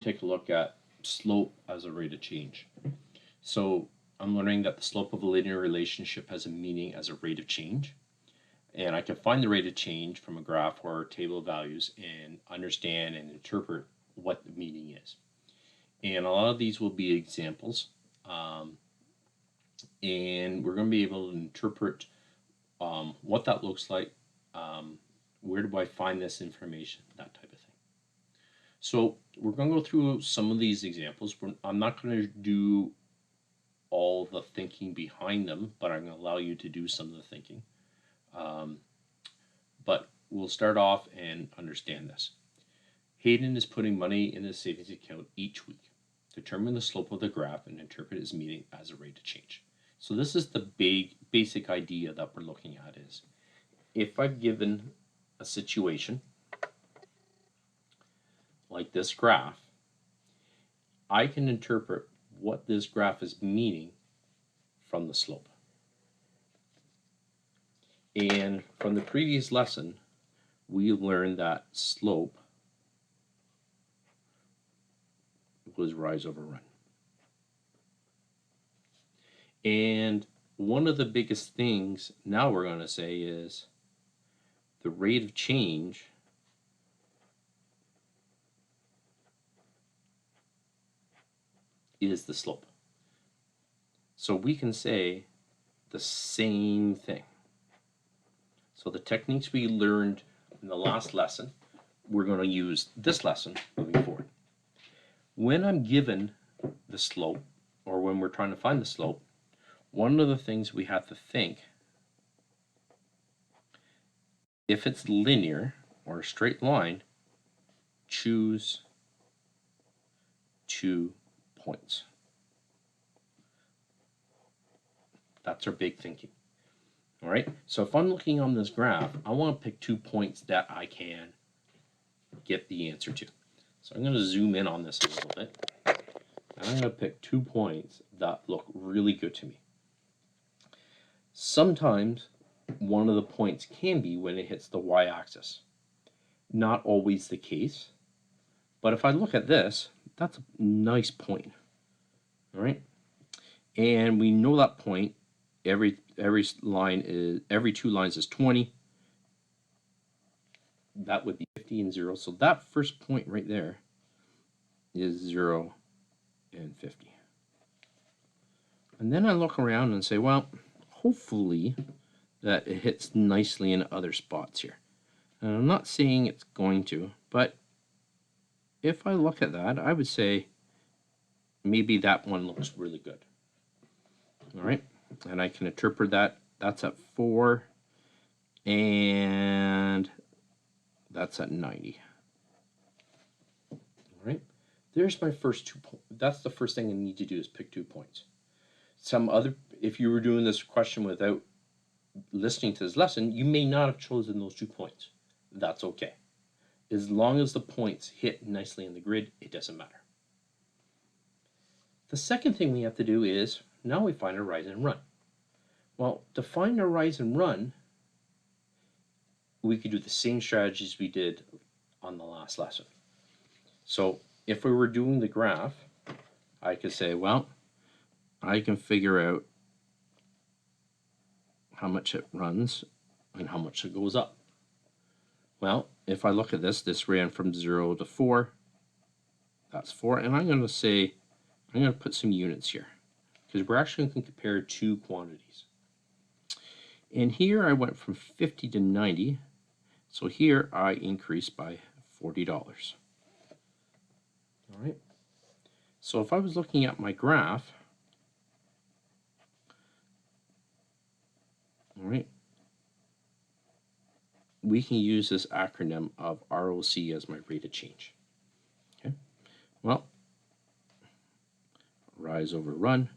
take a look at slope as a rate of change. So I'm learning that the slope of a linear relationship has a meaning as a rate of change. And I can find the rate of change from a graph or a table of values and understand and interpret what the meaning is. And a lot of these will be examples. And we're going to be able to interpret what that looks like, where do I find this information, that type of thing. So we're going to go through some of these examples. I'm not going to do all the thinking behind them, but I'm going to allow you to do some of the thinking. But we'll start off and understand this. Hayden is putting money in his savings account each week. Determine the slope of the graph and interpret its meaning as a rate of change. So this is the basic idea that we're looking at is, if I've given a situation like this graph, I can interpret what this graph is meaning from the slope. And from the previous lesson, we learned that slope was rise over run. And one of the biggest things now we're going to say is the rate of change is the slope. So we can say the same thing. So the techniques we learned in the last lesson, we're going to use this lesson moving forward. When I'm given the slope, or when we're trying to find the slope, one of the things we have to think, if it's linear or a straight line, choose 2 points. That's our big thinking. All right, so if I'm looking on this graph, I want to pick 2 points that I can get the answer to. So I'm going to zoom in on this a little bit. And I'm going to pick 2 points that look really good to me. Sometimes one of the points can be when it hits the y-axis. Not always the case, but if I look at this, that's a nice point. All right, and we know that point. Every 2 lines is 20. That would be 50 and 0. So that first point right there is 0 and 50. And then I look around and say, well, hopefully that it hits nicely in other spots here. And I'm not saying it's going to, but if I look at that, I would say maybe that one looks really good. All right, and I can interpret that. That's at 4, and that's at 90. All right, there's my first 2 points. That's the first thing I need to do is pick 2 points. If you were doing this question without listening to this lesson, you may not have chosen those 2 points. That's okay. As long as the points hit nicely in the grid, it doesn't matter. The second thing we have to do is, now we find a rise and run. Well, to find a rise and run, we could do the same strategies we did on the last lesson. So if we were doing the graph, I could say, well, I can figure out how much it runs and how much it goes up. Well, if I look at this ran from 0 to 4. That's 4. And I'm going to say, I'm going to put some units here, because we're actually going to compare 2 quantities. And here I went from 50 to 90. So here I increased by $40. All right. So if I was looking at my graph, all right, we can use this acronym of ROC as my rate of change. Okay. Well, rise over run.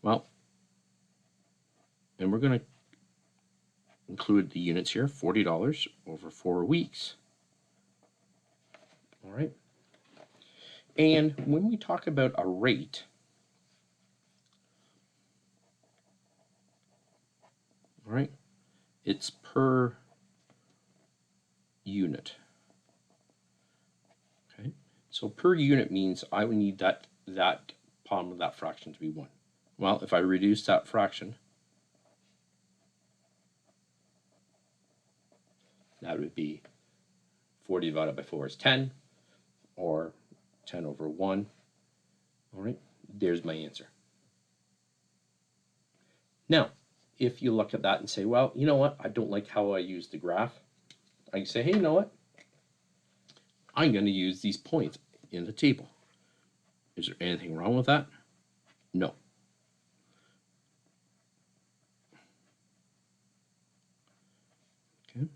Well, and we're going to include the units here, $40 over 4 weeks. All right. And when we talk about a rate, all right, it's per unit. Okay. So per unit means I would need that bottom of that fraction to be 1. Well, if I reduce that fraction, that would be 40 divided by 4 is 10, or 10 over 1. All right, there's my answer. Now, if you look at that and say, well, you know what, I don't like how I use the graph, I can say, hey, you know what, I'm going to use these points in the table. Is there anything wrong with that? No. Okay.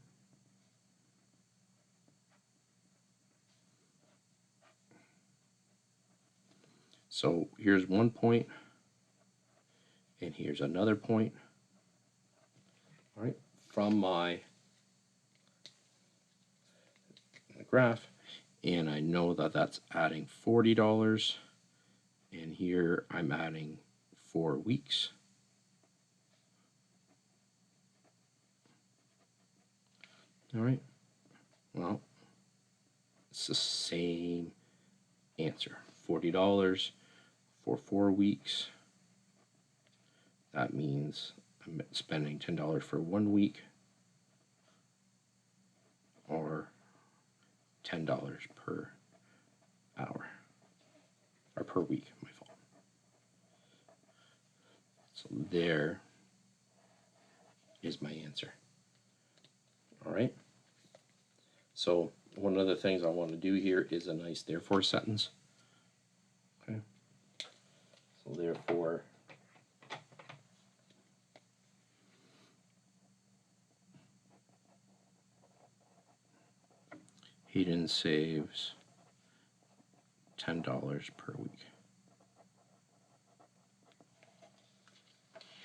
So here's one point, and here's another point. All right, from my graph, and I know that that's adding $40, and here I'm adding 4 weeks. All right, well, it's the same answer. $40 for 4 weeks. That means I'm spending $10 for 1 week, or $10 per hour, or per week, my fault. So there is my answer. All right. So one of the things I want to do here is a nice therefore sentence. Okay. So therefore, Hayden saves $10 per week.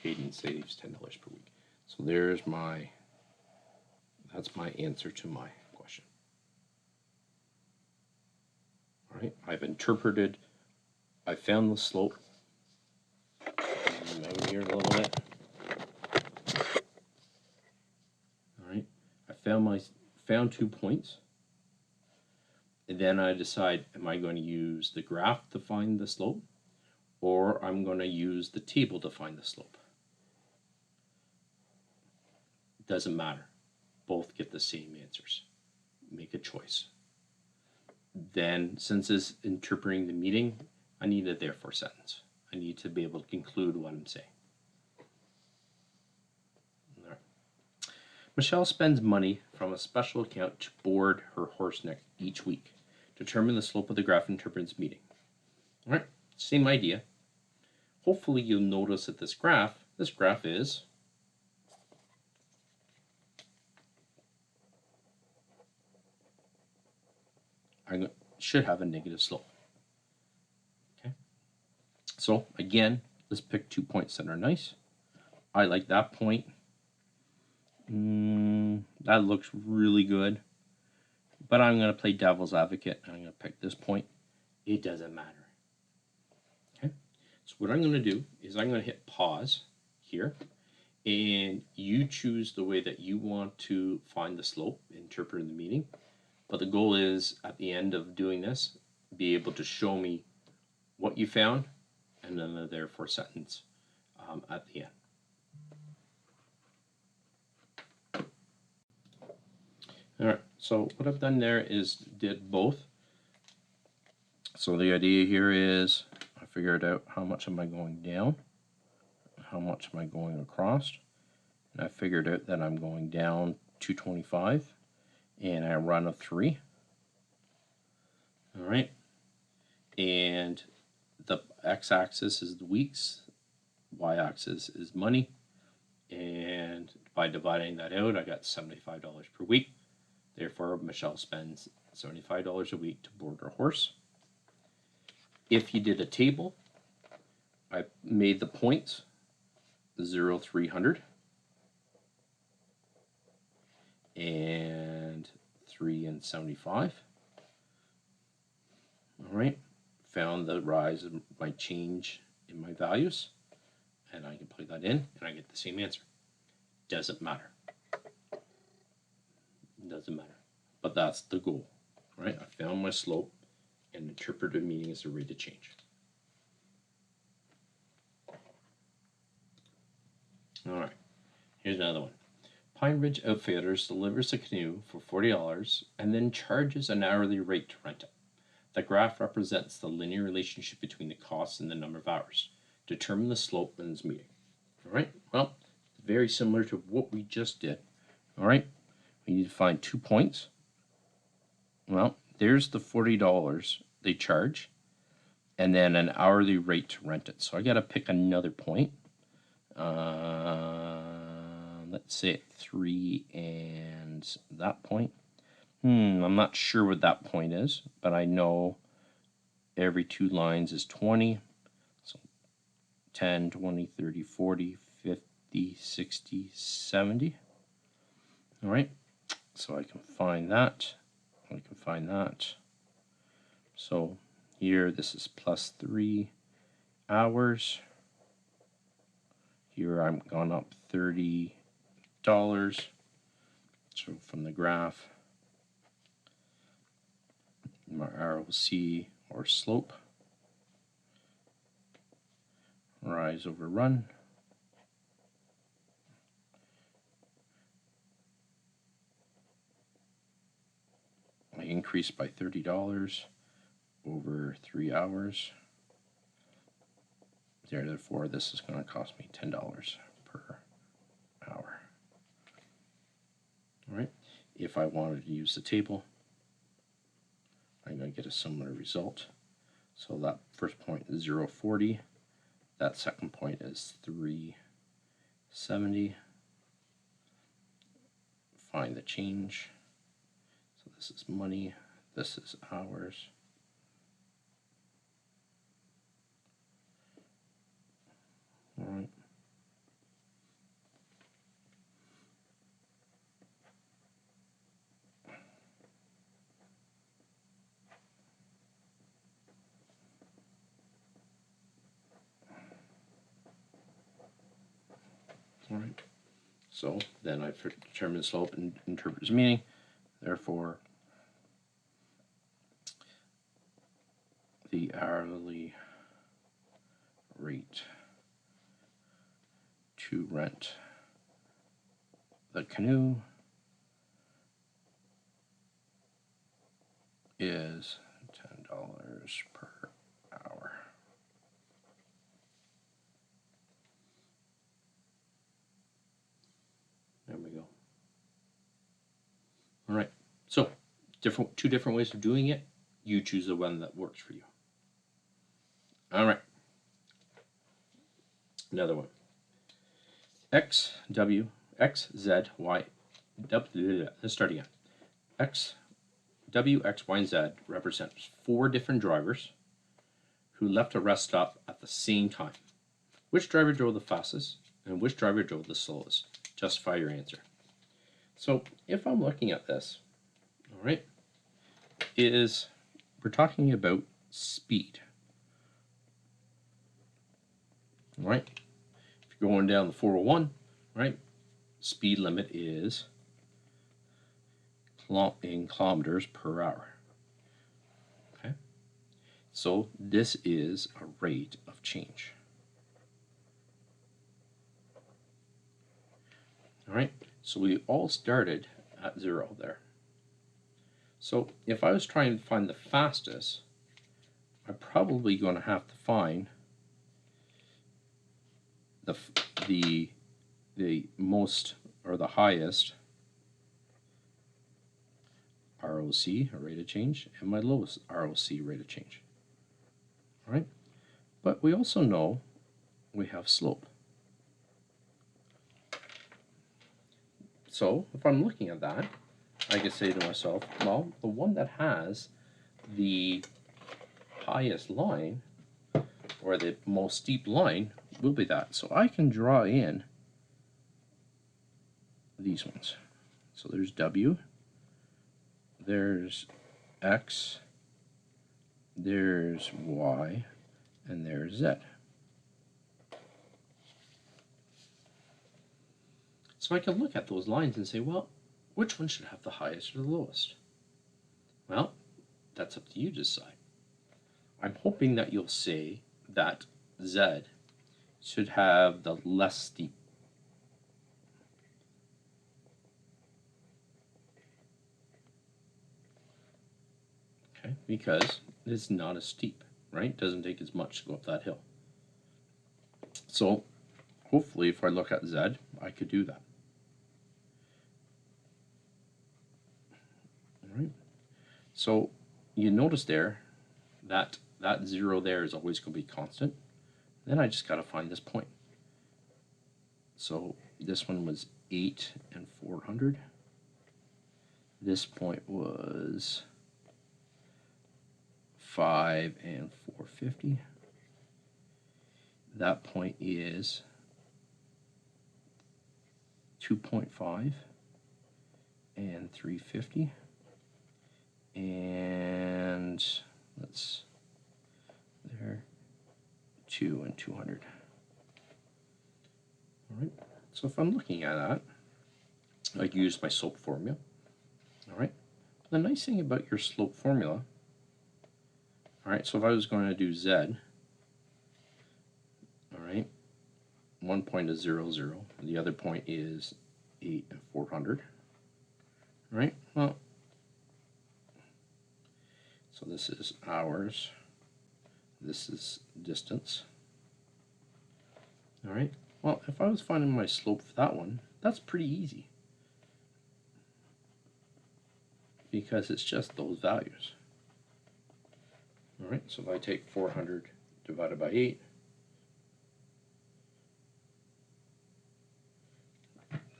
Hayden saves $10 per week. So there's that's my answer to my question. All right, I've interpreted, I found the slope. Zoom out here a little bit. All right, I found 2 points. And then I decide, am I going to use the graph to find the slope, or I'm going to use the table to find the slope? Doesn't matter. Both get the same answers. Make a choice. Then, since it's interpreting the meaning, I need a therefore sentence. I need to be able to conclude what I'm saying. All right. Michelle spends money from a special account to board her horse each week. Determine the slope of the graph and interpret its meaning. All right, same idea. Hopefully you'll notice that this graph is I should have a negative slope. Okay. So again, let's pick 2 points that are nice. I like that point. That looks really good. But I'm going to play devil's advocate, and I'm going to pick this point. It doesn't matter. Okay. So what I'm going to do is I'm going to hit pause here, and you choose the way that you want to find the slope, interpret the meaning. But the goal is, at the end of doing this, be able to show me what you found, and then the therefore sentence at the end. All right, so what I've done there is did both. So the idea here is I figured out how much am I going down, how much am I going across, and I figured out that I'm going down 225, and I run a 3. All right, and the x-axis is the weeks, y-axis is money, and by dividing that out, I got $75 per week. Therefore, Michelle spends $75 a week to board her horse. If you did a table, I made the points 0, 300, and 3 and 75. All right, found the rise of my change in my values, and I can plug that in, and I get the same answer. Doesn't matter. Doesn't matter. But that's the goal, right? I found my slope, and interpretive meaning is the rate of change. All right, here's another one. Pine Ridge Outfitters delivers a canoe for $40 and then charges an hourly rate to rent it. The graph represents the linear relationship between the cost and the number of hours. Determine the slope in this meeting. All right, well, very similar to what we just did. All right, we need to find 2 points. Well, there's the $40 they charge, and then an hourly rate to rent it. So I got to pick another point. Let's say at 3 and that point. I'm not sure what that point is, but I know every 2 lines is 20. So 10, 20, 30, 40, 50, 60, 70. All right, so I can find that. I can find that. So here, this is plus 3 hours. Here I'm gone up $30. So from the graph, my ROC or slope, rise over run, I increased by $30 over 3 hours. Therefore, this is going to cost me $10 per hour. All right. If I wanted to use the table, I'm going to get a similar result. So that first point is 0.40. That second point is 370. Find the change. So this is money. This is hours. All right. All right. So then I determine slope and interpret its meaning. Therefore, the hourly rate to rent the canoe is $10 per hour. There we go. All right. So, two different ways of doing it. You choose the one that works for you. All right. Another one. X, W, X, Z, Y, W, let's start again. X, W, X, Y, and Z represents 4 different drivers who left a rest stop at the same time. Which driver drove the fastest and which driver drove the slowest? Justify your answer. So if I'm looking at this, all right, we're talking about speed. All right. If you're going down the 401, right, speed limit is in kilometers per hour. Okay. So this is a rate of change. All right. So we all started at 0 there. So if I was trying to find the fastest, I'm probably going to have to find the most or the highest ROC, or rate of change, and my lowest ROC, rate of change. All right, but we also know we have slope. So if I'm looking at that, I can say to myself, well, the one that has the highest line or the most steep line will be that. So I can draw in these ones. So there's W, there's X, there's Y, and there's Z. So I can look at those lines and say, well, which one should have the highest or the lowest? Well, that's up to you to decide. I'm hoping that you'll say that Z should have the less steep. Okay, because it's not as steep, right? It doesn't take as much to go up that hill. So hopefully if I look at Z, I could do that. All right. So you notice there that that 0 there is always going to be constant. Then I just got to find this point. So this one was 8 and 400. This point was 5 and 450. That point is 2.5 and 350. And let's there 2 and 200. All right. So if I'm looking at that, I use my slope formula. All right. The nice thing about your slope formula, all right, so if I was going to do Z, all right, one point is 0, 0, and the other point is 8 and 400, all right? Well, so this is hours, this is distance, all right? Well, if I was finding my slope for that one, that's pretty easy because it's just those values. All right, so if I take 400 divided by 8,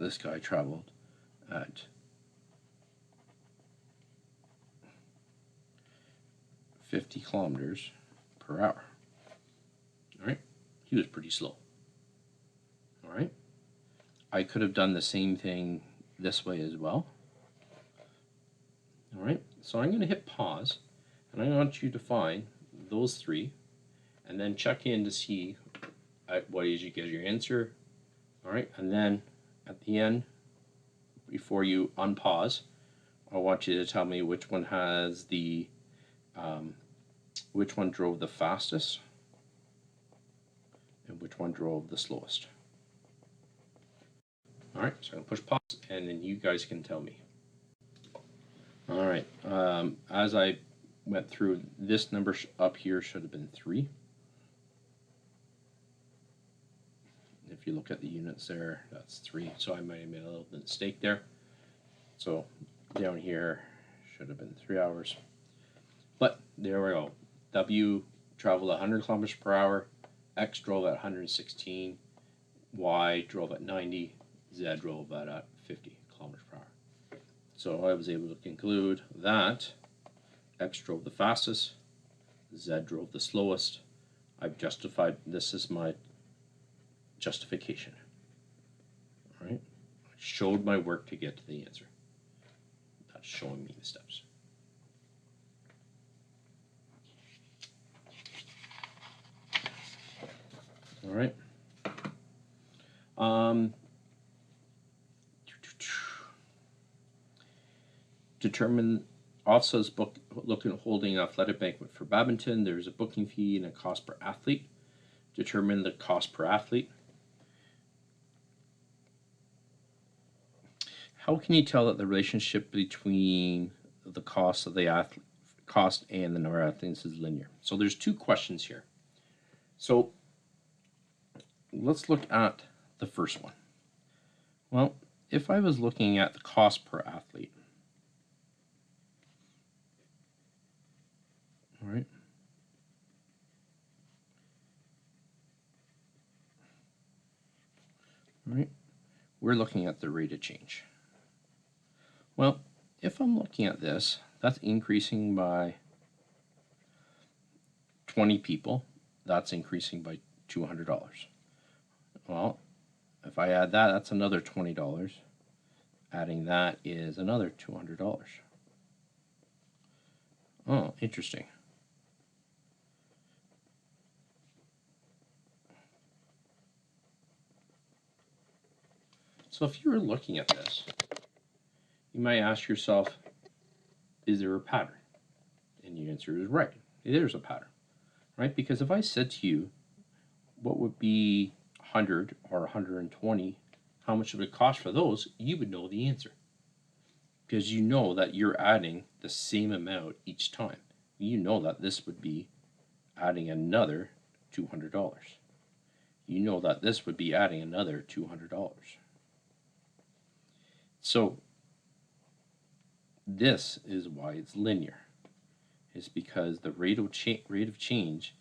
this guy traveled at 50 kilometers per hour. All right, he was pretty slow. All right, I could have done the same thing this way as well. All right, so I'm going to hit pause, and I want you to find those three, and then check in to see what is you get your answer. All right, and then at the end, before you unpause, I want you to tell me which one has the which one drove the fastest and which one drove the slowest. All right, so I'm gonna push pause, and then you guys can tell me. All right, as I went through, this number up here should have been 3. If you look at the units there, that's 3. So I might have made a little mistake there. So down here should have been 3 hours. But there we go. W traveled 100 kilometers per hour. X drove at 116. Y drove at 90. Z drove at 50 kilometers per hour. So I was able to conclude that X drove the fastest, Z drove the slowest. I've justified, this is my justification. All right, I showed my work to get to the answer. That's showing me the steps. All right. Determine OFSA's holding an athletic banquet for badminton. There's a booking fee and a cost per athlete. Determine the cost per athlete. How can you tell that the relationship between the cost of the athlete, cost and the number of athletes is linear? So there's 2 questions here. So let's look at the first one. Well, if I was looking at the cost per athlete, all right, we're looking at the rate of change. Well, if I'm looking at this, that's increasing by 20 people. That's increasing by $200. Well, if I add that, that's another $20. Adding that is another $200. Oh, interesting. So if you were looking at this, you might ask yourself, is there a pattern? And the answer is right. There's a pattern. right? Because if I said to you, what would be 100 or 120, how much would it cost for those, you would know the answer. Because you know that you're adding the same amount each time. You know that this would be adding another $200. You know that this would be adding another $200. So this is why it's linear. It's because the rate of change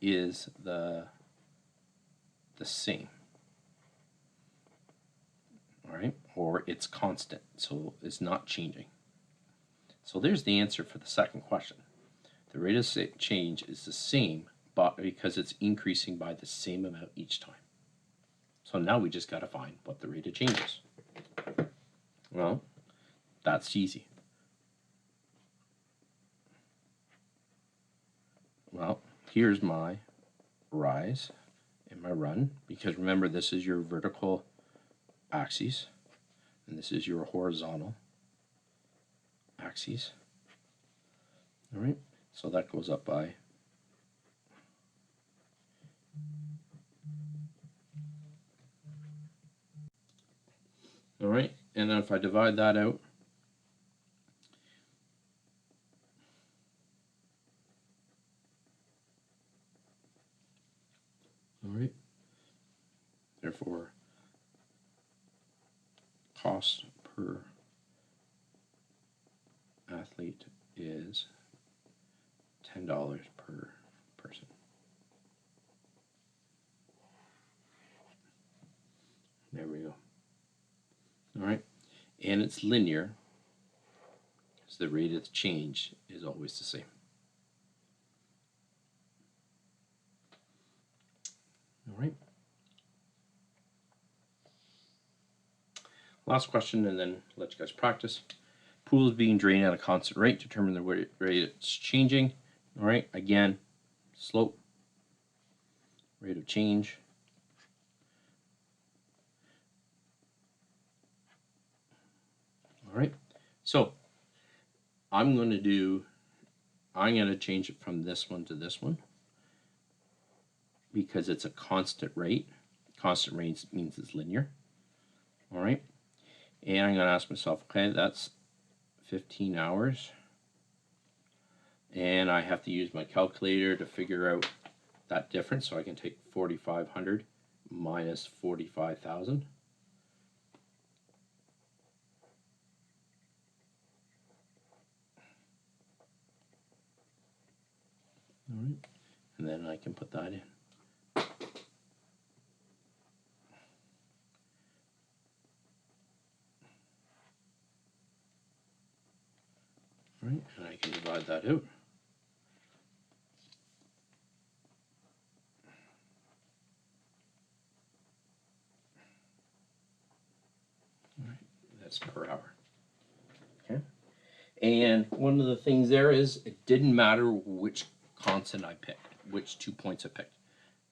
is the same. All right, or it's constant, so it's not changing. So there's the answer for the second question. The rate of change is the same, but because it's increasing by the same amount each time. So now we just got to find what the rate of change is. Well, that's easy. Well, here's my rise and my run, because remember, this is your vertical axis and this is your horizontal axis. All right, so that goes up by all right, and then if I divide that out, all right, therefore cost per athlete is $10 per person. There we go. All right, and it's linear, so the rate of change is always the same. All right. Last question, and then let you guys practice. Pool is being drained at a constant rate. Determine the rate it's changing. All right, again, slope, rate of change. All right, so I'm going to change it from this one to this one because it's a constant rate. Constant rate means it's linear. All right, and I'm going to ask myself, okay, that's 15 hours. And I have to use my calculator to figure out that difference, so I can take 4,500 minus 45,000. All right, and then I can put that in. All right, and I can divide that out. All right, that's per hour. Okay, and one of the things there is it didn't matter which constant I picked, which 2 points I picked.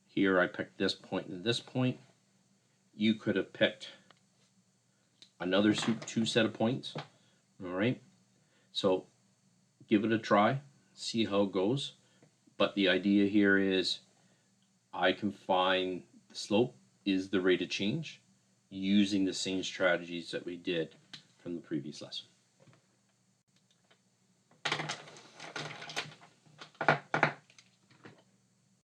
Here I picked this point and this point. You could have picked another two set of points. All right, so give it a try, see how it goes. But the idea here is I can find the slope is the rate of change using the same strategies that we did from the previous lesson.